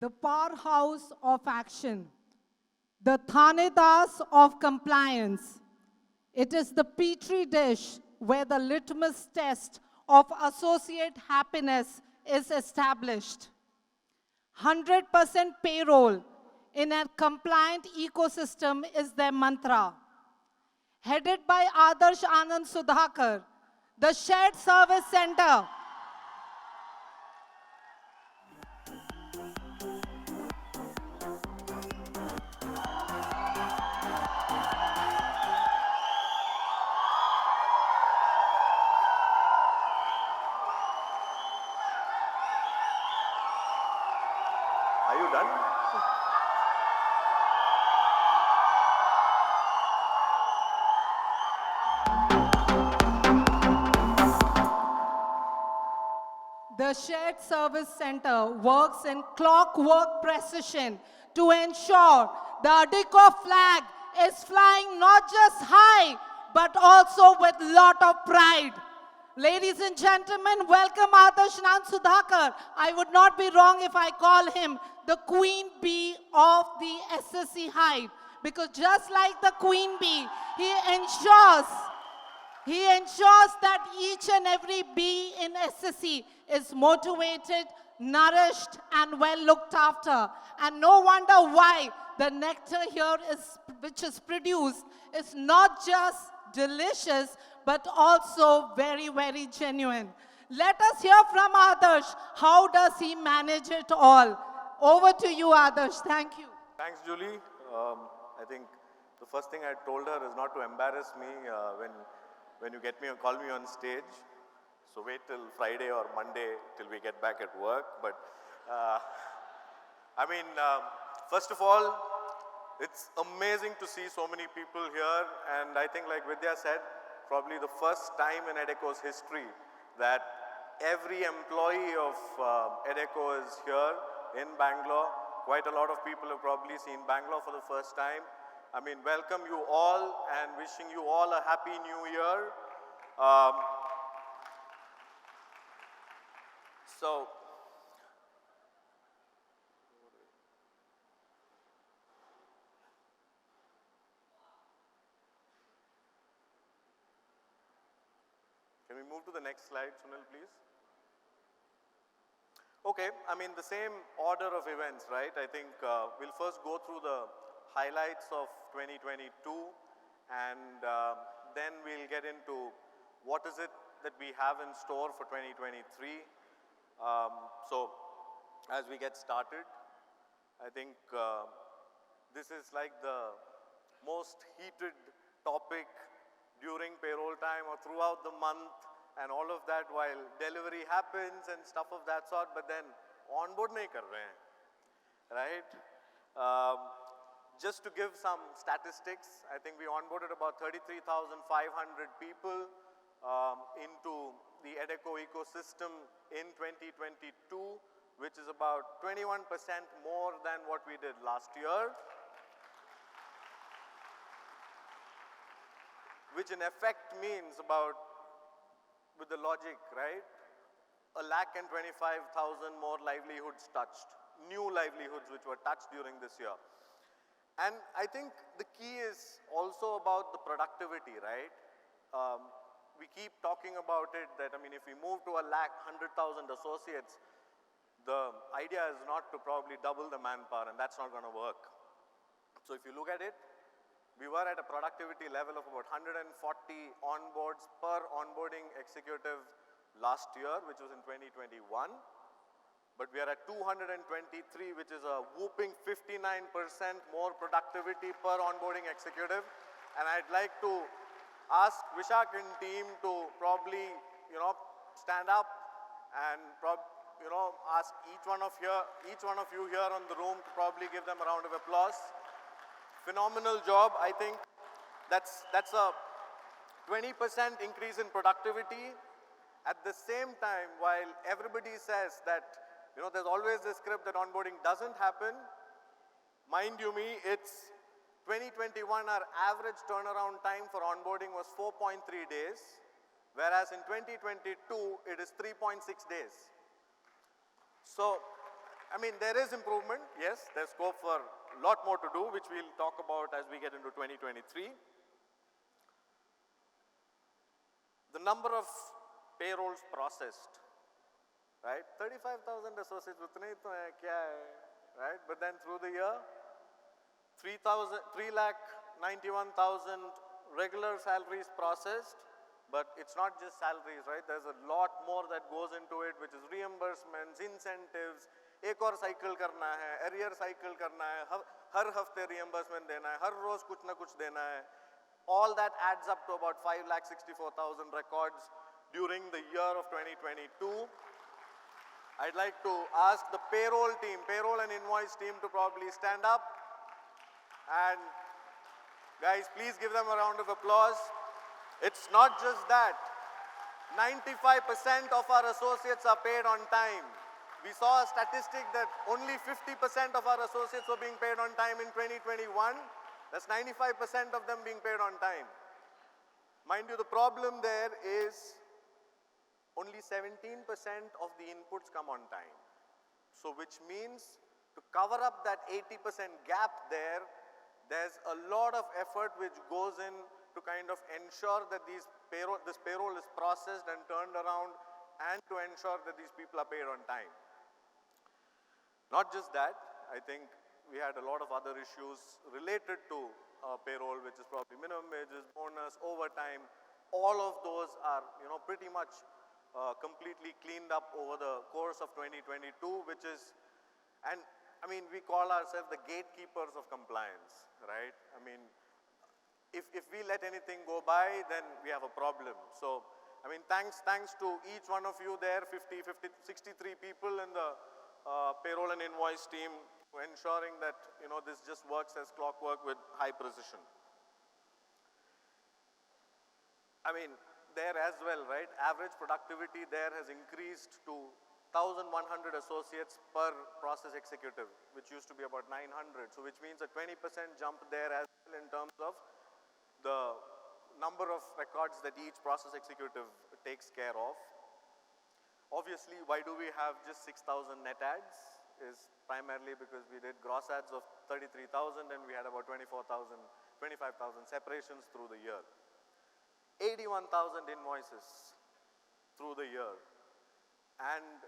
the powerhouse of action, the Thanedas of compliance. It is the petri dish where the litmus test of associate happiness is established. 100% payroll in a compliant ecosystem is their mantra. Headed by Adarsh Anand Sudhakar, the Shared Service Center Are you done? The Shared Service Center works in clockwork precision to ensure the Adiko flag is flying not just high, but also with lot of pride. Ladies and gentlemen, welcome Adarsh Anand Sudhakar. I would not be wrong if I call him the queen bee of the SSC Hive, because just like the queen bee, he ensures that each and every bee in SSC is motivated, nourished, and well looked after. And no wonder why the nectar here which is produced is not just delicious, but also very, very genuine. Let us hear from Adarsh. How does he manage it all? Over to you, Adarsh. Thank you. Thanks, Julie. I think the first thing I told her is not to embarrass me when you get me or call me on stage. So wait till Friday or Monday till we get back at work. But first of all, it's amazing to see so many people here. And I think, like Vidya said, probably the first time in EDECO's history that every employee of EDECO is here in Bangalore. Quite a lot of people have probably seen Bangalore for the first time. I mean, welcome you all and wishing you all a happy new year. Can we move to the next slide, Sunil, please? Okay, I mean, the same order of events, right? I think we'll first go through the highlights of 2022 and then we'll get into what is it that we have in store for 2023. So as we get started, I think this is like the most heated topic during payroll time or throughout the month and all of that while delivery happens and stuff of that sort, but then onboard nahi kar rahe hain, right? Just to give some statistics, I think we onboarded about 33,500 people into the EDECO ecosystem in 2022, which is about 21% more than what we did last year. Which in effect means about, with the logic, right? 125,000 more livelihoods touched, new livelihoods which were touched during this year. And I think the key is also about the productivity, right? We keep talking about it that, I mean, if we move to 100,000 associates, the idea is not to probably double the manpower, and that's not going to work. So if you look at it, we were at a productivity level of about 140 onboards per onboarding executive last year, which was in 2021. But we are at 223, which is a whooping 59% more productivity per onboarding executive. And I'd like to ask Vishak and team to probably, stand up and ask each one of you here on the room to probably give them a round of applause. Phenomenal job. I think that's a 20% increase in productivity. At the same time, while everybody says that, there's always this script that onboarding doesn't happen, mind you me, it's 2021, our average turnaround time for onboarding was 4.3 days, whereas in 2022, it is 3.6 days. So I mean, there is improvement. Yes, there's scope for a lot more to do, which we'll talk about as we get into 2023. The number of payrolls processed, right? 35,000 associates, utne hi to hai, kya hai, right? But then through the year, 3,91,000 regular salaries processed, but it's not just salaries, right? There's a lot more that goes into it, which is reimbursements, incentives, एक और cycle करना है, arrear cycle करना है, हर हफ्ते reimbursement देना है, हर रोज कुछ ना कुछ देना है. All that adds up to about 5,64,000 records during the year of 2022. I'd like to ask the payroll team, payroll and invoice team to probably stand up. And guys, please give them a round of applause. It's not just that. 95% of our associates are paid on time. We saw a statistic that only 50% of our associates were being paid on time in 2021. That's 95% of them being paid on time. Mind you, the problem there is only 17% of the inputs come on time. So which means to cover up that 80% gap there, there's a lot of effort which goes in to kind of ensure that this payroll is processed and turned around, and to ensure that these people are paid on time. Not just that, I think we had a lot of other issues related to payroll, which is probably minimum wages, bonus, overtime. All of those are, pretty much completely cleaned up over the course of 2022, which is, and I mean, we call ourselves the gatekeepers of compliance, right? I mean, if we let anything go by, then we have a problem. So, I mean, thanks to each one of you there, 63 people in the payroll and invoice team, for ensuring that, this just works as clockwork with high precision. I mean, there as well, right? Average productivity there has increased to 1,100 associates per process executive, which used to be about 900. So which means a 20% jump there as well in terms of the number of records that each process executive takes care of. Obviously, why do we have just 6,000 net ads? Is primarily because we did gross ads of 33,000 and we had about 25,000 separations through the year. 81,000 invoices through the year. And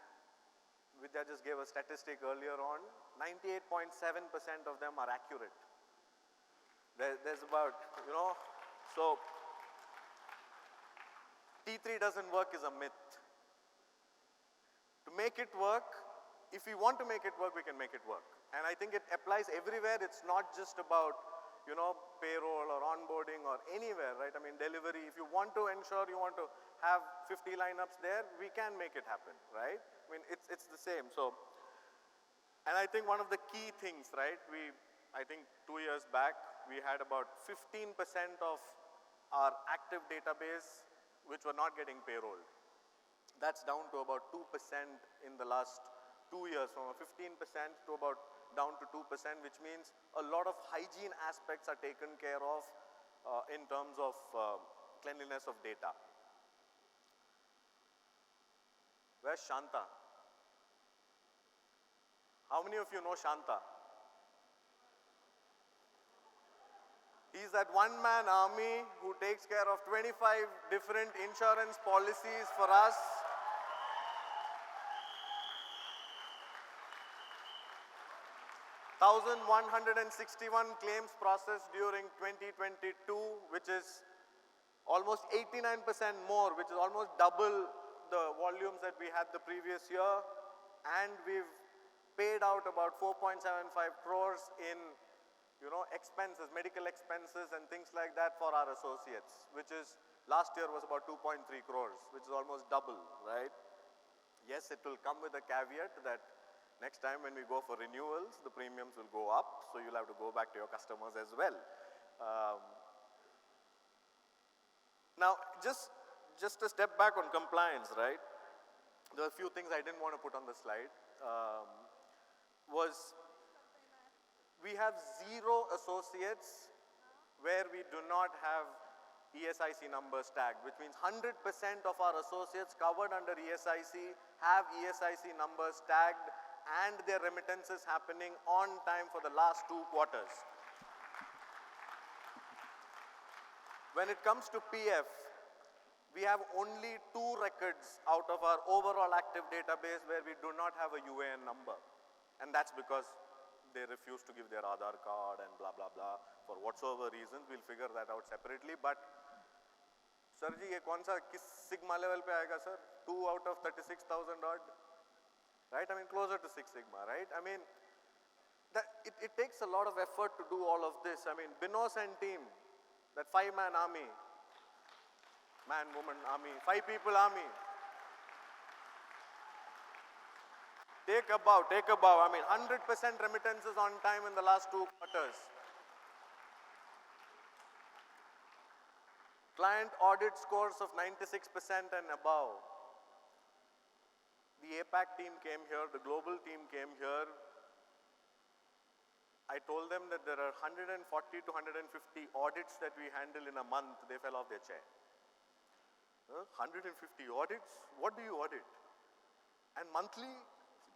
Vidya just gave a statistic earlier on, 98.7% of them are accurate. There's about, so T3 doesn't work is a myth. To make it work, if we want to make it work, we can make it work. And I think it applies everywhere. It's not just about, payroll or onboarding or anywhere, right? I mean, delivery, if you want to ensure you want to have 50 lineups there, we can make it happen, right? I mean, it's the same. So, and I think one of the key things, right? I think 2 years back, we had about 15% of our active database which were not getting payrolled. That's down to about 2% in the last 2 years, from a 15% to about down to 2%, which means a lot of hygiene aspects are taken care of in terms of cleanliness of data. Where's Shanta? How many of you know Shanta? He's that one-man army who takes care of 25 different insurance policies for us. 1,161 claims processed during 2022, which is almost 89% more, which is almost double the volumes that we had the previous year. And we've paid out about 4.75 crores in, expenses, medical expenses and things like that for our associates, which is, last year was about 2.3 crores, which is almost double, right? Yes, it will come with a caveat that next time when we go for renewals, the premiums will go up, so you'll have to go back to your customers as well. Now, just a step back on compliance, right? There are a few things I didn't want to put on the slide. Was we have 0 associates where we do not have ESIC numbers tagged, which means 100% of our associates covered under ESIC have ESIC numbers tagged, and their remittances happening on time for the last 2 quarters. When it comes to PF, we have only 2 records out of our overall active database where we do not have a UAN number. And that's because they refuse to give their Aadhaar card and blah, blah, blah. For whatsoever reasons, we'll figure that out separately. But, sir ji, ye kaun sa kis sigma level pe aayega, sir? 2 out of 36,000 odd? Right? I mean, closer to 6 sigma, right? I mean, it takes a lot of effort to do all of this. I mean, Binos and team, that 5-man army, man, woman army, 5 people army. Take a bow, take a bow. I mean, 100% remittances on time in the last 2 quarters. Client audit scores of 96% and above. The APAC team came here, the global team came here. I told them that there are 140 to 150 audits that we handle in a month. They fell off their chair. 150 audits? What do you audit? And monthly?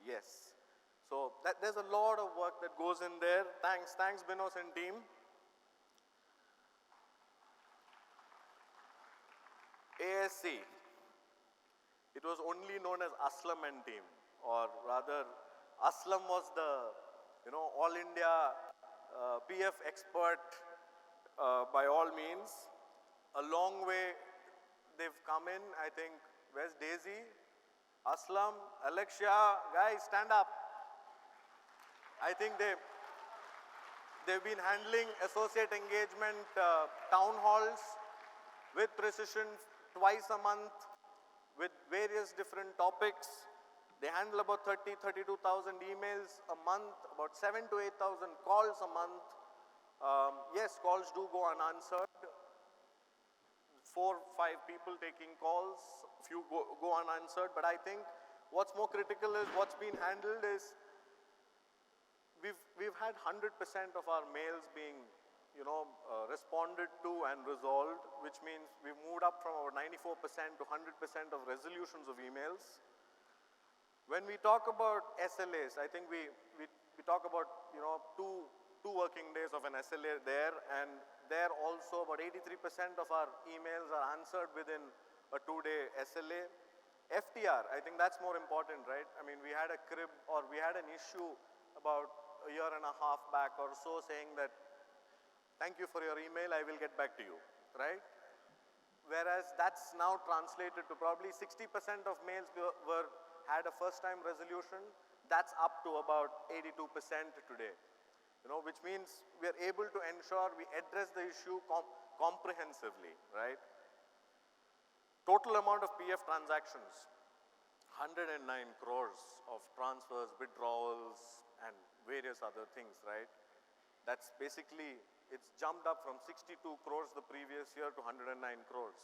Yes. So there's a lot of work that goes in there. Thanks Binos and team. ASC. It was only known as Aslam and team, or rather, Aslam was the, all India PF expert by all means. A long way they've come in. I think, where's Daisy? Aslam, Alexia, guys, stand up. I think they've been handling associate engagement town halls with precision twice a month with various different topics. They handle about 32,000 emails a month, about 7,000 to 8,000 calls a month. Yes, calls do go unanswered. 4, 5 people taking calls, few go unanswered, but I think what's more critical is what's been handled is we've had 100% of our mails being responded to and resolved, which means we've moved up from about 94% to 100% of resolutions of emails. When we talk about SLAs, I think we talk about two working days of an SLA there, and there also about 83% of our emails are answered within a 2-day SLA. FTR, I think that's more important, right? I mean, we had a crib or we had an issue about a year and a half back or so saying that, thank you for your email, I will get back to you, right? Whereas that's now translated to probably 60% of mails had a first-time resolution. That's up to about 82% today, which means we are able to ensure we address the issue comprehensively, right? Total amount of PF transactions, 109 crores of transfers, withdrawals, and various other things, right? That's basically, it's jumped up from 62 crores the previous year to 109 crores,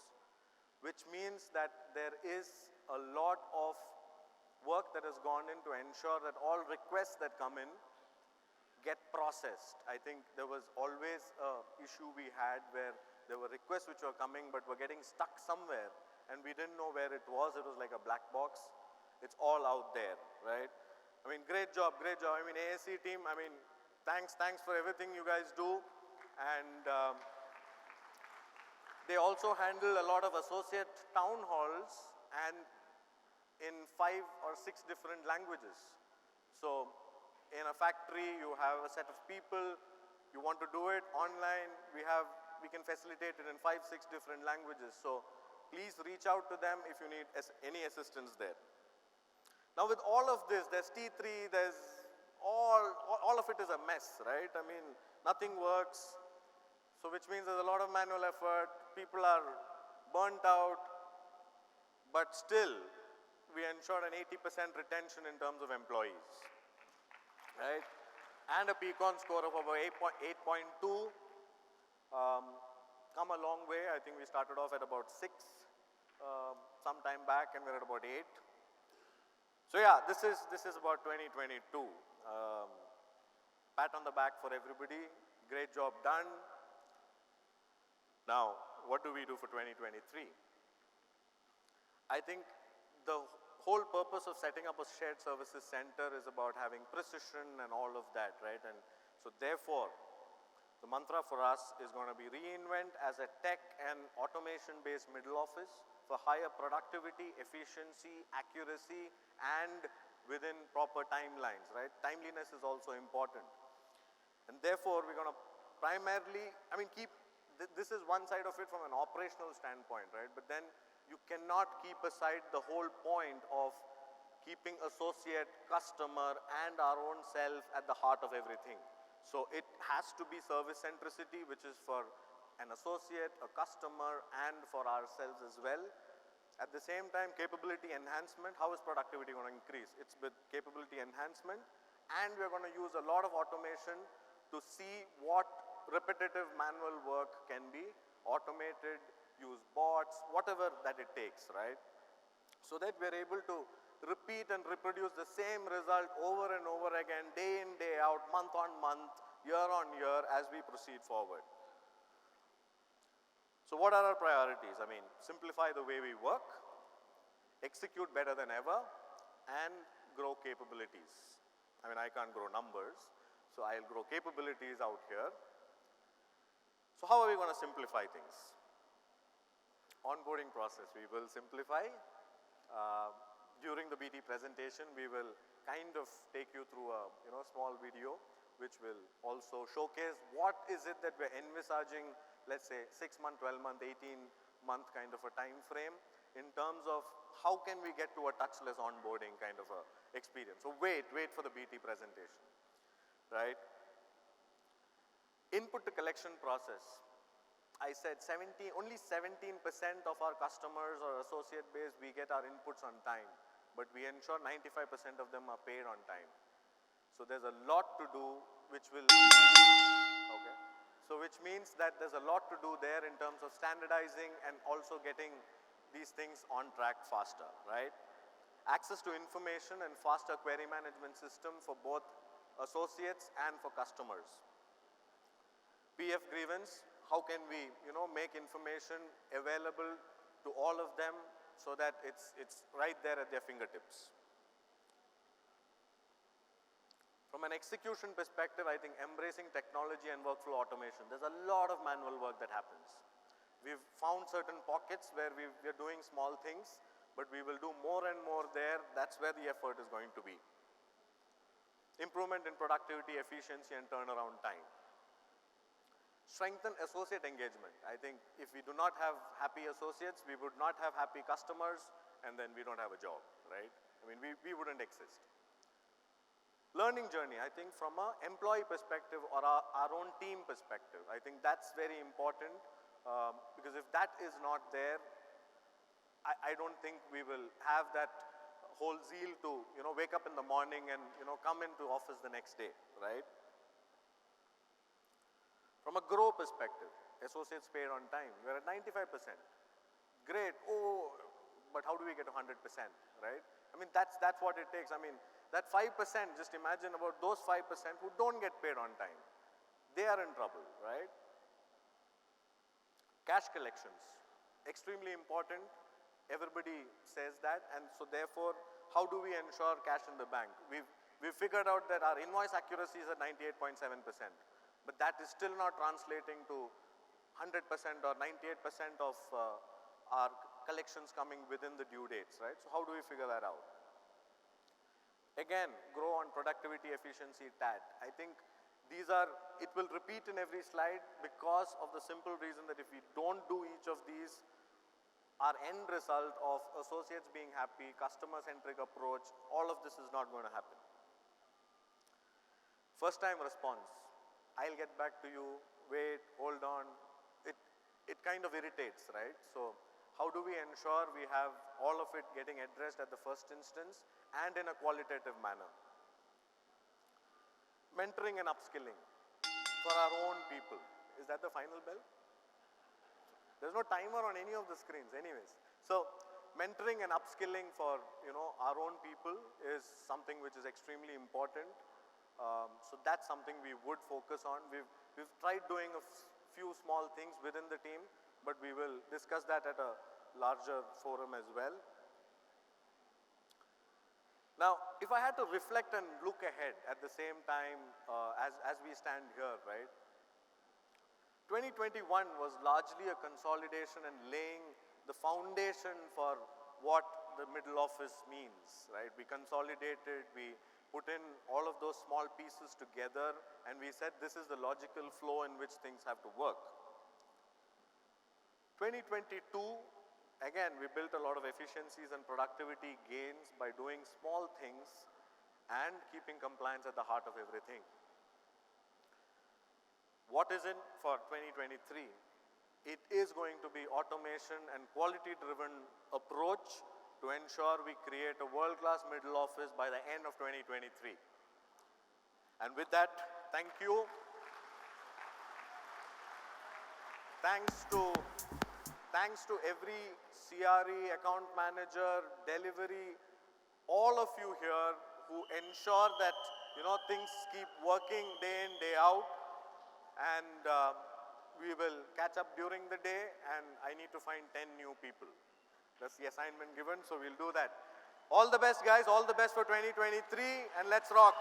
which means that there is a lot of work that has gone in to ensure that all requests that come in get processed. I think there was always an issue we had where there were requests which were coming but were getting stuck somewhere and we didn't know where it was. It was like a black box. It's all out there, right? I mean, great job, great job. I mean, ASC team, I mean, thanks for everything you guys do. And they also handle a lot of associate town halls and in 5 or 6 different languages. So in a factory, you have a set of people, you want to do it online, we can facilitate it in 5, 6 different languages. So please reach out to them if you need any assistance there. Now with all of this, there's T3, there's all of it is a mess, right? I mean, nothing works. So which means there's a lot of manual effort, people are burnt out, but still we ensure an 80% retention in terms of employees, right? And a Peakon score of about 8.2. Come a long way. I think we started off at about 6 some time back and we're at about 8. So yeah, this is about 2022. Pat on the back for everybody. Great job done. Now, what do we do for 2023? I think the whole purpose of setting up a shared services center is about having precision and all of that, right? And so therefore, the mantra for us is going to be reinvent as a tech and automation-based middle office for higher productivity, efficiency, accuracy, and within proper timelines, right? Timeliness is also important. And therefore, we're going to primarily, this is one side of it from an operational standpoint, right? But then you cannot keep aside the whole point of keeping associate, customer, and our own self at the heart of everything. So it has to be service centricity, which is for an associate, a customer, and for ourselves as well. At the same time, capability enhancement. How is productivity going to increase? It's with capability enhancement, and we're going to use a lot of automation to see what repetitive manual work can be automated, use bots, whatever that it takes, right? So that we're able to repeat and reproduce the same result over and over again, day in, day out, month on month, year on year as we proceed forward. So what are our priorities? Simplify the way we work, execute better than ever, and grow capabilities. I can't grow numbers, so I'll grow capabilities out here. So how are we going to simplify things? Onboarding process, we will simplify. During the BT presentation, we will kind of take you through a small video, which will also showcase what is it that we're envisaging, let's say 6-month, 12-month, 18-month kind of a time frame in terms of how can we get to a touchless onboarding kind of a experience. So wait for the BT presentation, right? Input to collection process. I said only 17% of our customers or associate base, we get our inputs on time, but we ensure 95% of them are paid on time. So there's a lot to do, which means that there's a lot to do there in terms of standardizing and also getting these things on track faster, right? Access to information and faster query management system for both associates and for customers. PF grievance, how can we, make information available to all of them so that it's right there at their fingertips. From an execution perspective, I think embracing technology and workflow automation. There's a lot of manual work that happens. We've found certain pockets where we're doing small things, but we will do more and more there. That's where the effort is going to be. Improvement in productivity, efficiency, and turnaround time. Strengthen associate engagement. I think if we do not have happy associates, we would not have happy customers, and then we don't have a job, right? We wouldn't exist. Learning journey, I think from an employee perspective or our own team perspective, I think that's very important because if that is not there, I don't think we will have that whole zeal to, wake up in the morning and, come into office the next day, right? From a grow perspective, associates paid on time, we're at 95%. Great, but how do we get to 100%, right? That's what it takes. That 5%, just imagine about those 5% who don't get paid on time. They are in trouble, right? Cash collections, extremely important. Everybody says that, and so therefore, how do we ensure cash in the bank? We've figured out that our invoice accuracy is at 98.7%. But that is still not translating to 100% or 98% of our collections coming within the due dates, right? So how do we figure that out? Again, grow on productivity, efficiency, TAT. I think it will repeat in every slide because of the simple reason that if we don't do each of these, our end result of associates being happy, customer-centric approach, all of this is not going to happen. First time response. I'll get back to you, wait, hold on. It kind of irritates, right? So how do we ensure we have all of it getting addressed at the first instance and in a qualitative manner? Mentoring and upskilling for our own people. Is that the final bell? There's no timer on any of the screens anyways. So mentoring and upskilling for our own people is something which is extremely important. So that's something we would focus on. We've tried doing a few small things within the team, but we will discuss that at a larger forum as well. if I had to reflect and look ahead at the same time as we stand here, right? 2021 was largely a consolidation and laying the foundation for what the middle office means, right? We consolidated, we put in all of those small pieces together, and we said this is the logical flow in which things have to work. 2022, again, we built a lot of efficiencies and productivity gains by doing small things and keeping compliance at the heart of everything. What is in for 2023? It is going to be automation and quality-driven approach to ensure we create a world-class middle office by the end of 2023. And with that, thank you. Thanks to every CRE, account manager, delivery, all of you here who ensure that things keep working day in, day out. And we will catch up during the day, and I need to find 10 new people. That's the assignment given, so we'll do that. All the best, guys. All the best for 2023, and let's rock.